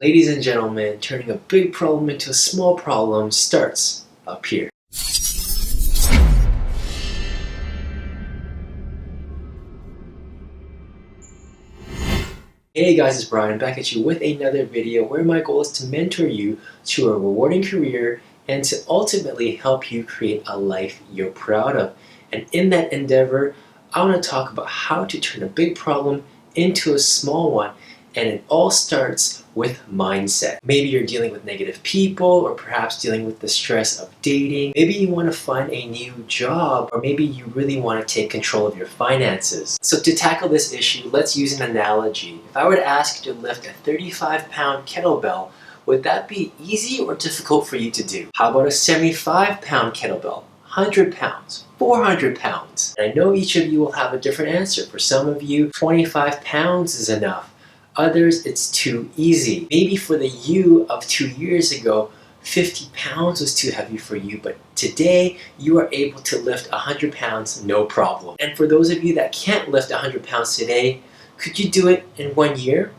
Ladies and gentlemen, turning a big problem into a small problem starts up here. Hey guys, it's Brian back at you with another video where my goal is to mentor you to a rewarding career and to ultimately help you create a life you're proud of. And in that endeavor, I want to talk about how to turn a big problem into a small one. And it all starts with mindset. Maybe you're dealing with negative people, or perhaps dealing with the stress of dating. Maybe you want to find a new job, or maybe you really want to take control of your finances. So to tackle this issue, let's use an analogy. If I were to ask you to lift a 35-pound kettlebell, would that be easy or difficult for you to do? How about a 75-pound kettlebell? 100 pounds, 400 pounds. And I know each of you will have a different answer. For some of you, 25 pounds is enough. Others, it's too easy. Maybe for the you of 2 years ago, 50 pounds was too heavy for you, but today you are able to lift 100 pounds no problem. And for those of you that can't lift 100 pounds today, could you do it in 1 year?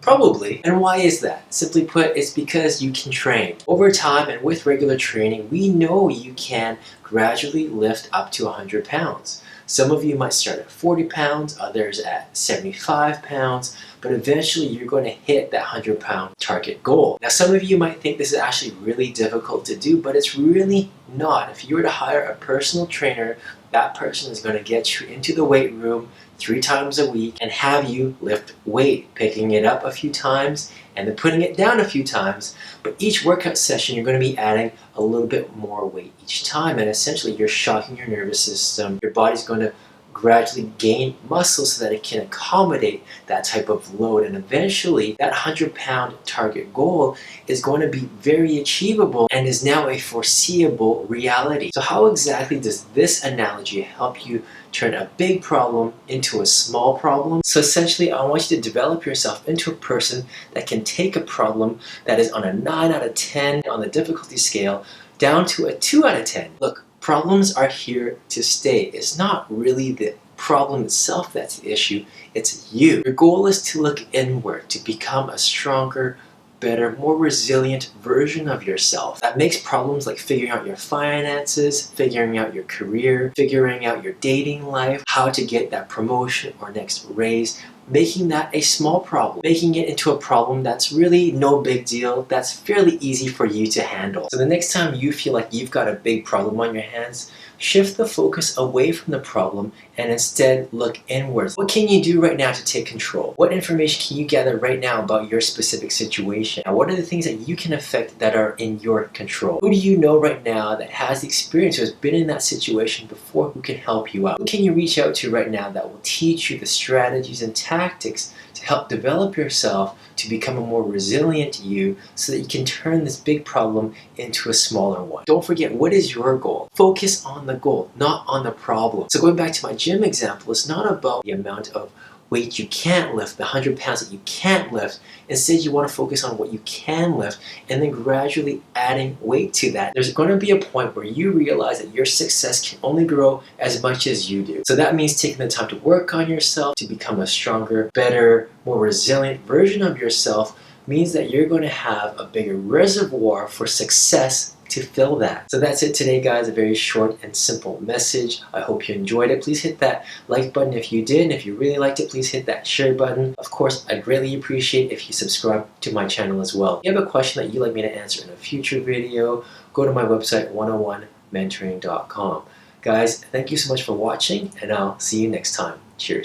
Probably. And why is that? Simply put, it's because you can train. Over time and with regular training, we know you can gradually lift up to 100 pounds. Some of you might start at 40 pounds, others at 75 pounds, but eventually you're going to hit that 100-pound target goal. Now, some of you might think this is actually really difficult to do, but it's really not. If you were to hire a personal trainer, that person is going to get you into the weight room 3 times a week and have you lift weight, picking it up a few times and then putting it down a few times. But each workout session, you're going to be adding a little bit more weight each time, and essentially you're shocking your nervous system. Your body's going to gradually gain muscle so that it can accommodate that type of load, and eventually that 100-pound target goal is going to be very achievable and is now a foreseeable reality. So how exactly does this analogy help you turn a big problem into a small problem? So essentially, I want you to develop yourself into a person that can take a problem that is on a 9 out of 10 on the difficulty scale down to a 2 out of 10. Look, problems are here to stay. It's not really the problem itself that's the issue, it's you. Your goal is to look inward, to become a stronger, better, more resilient version of yourself. That makes problems like figuring out your finances, figuring out your career, figuring out your dating life, how to get that promotion or next raise, making that a small problem, making it into a problem that's really no big deal, that's fairly easy for you to handle. So the next time you feel like you've got a big problem on your hands, shift the focus away from the problem and instead look inwards. What can you do right now to take control? What information can you gather right now about your specific situation? And what are the things that you can affect that are in your control? Who do you know right now that has the experience, who has been in that situation before, who can help you out? Who can you reach out to right now that will teach you the strategies and tactics to help develop yourself to become a more resilient you so that you can turn this big problem into a smaller one? Don't forget, what is your goal? Focus on the goal, not on the problem. So going back to my gym example, it's not about the amount of weight you can't lift, the 100 pounds that you can't lift. Instead, you want to focus on what you can lift and then gradually adding weight to that. There's going to be a point where you realize that your success can only grow as much as you do. So that means taking the time to work on yourself, to become a stronger, better, more resilient version of yourself means that you're going to have a bigger reservoir for success to fill that. So that's it today, guys. A very short and simple message. I hope you enjoyed it. Please hit that like button if you did, and if you really liked it, please hit that share button. Of course, I'd greatly appreciate if you subscribe to my channel as well. If you have a question that you'd like me to answer in a future video, go to my website 101mentoring.com. Guys, thank you so much for watching, and I'll see you next time. Cheers.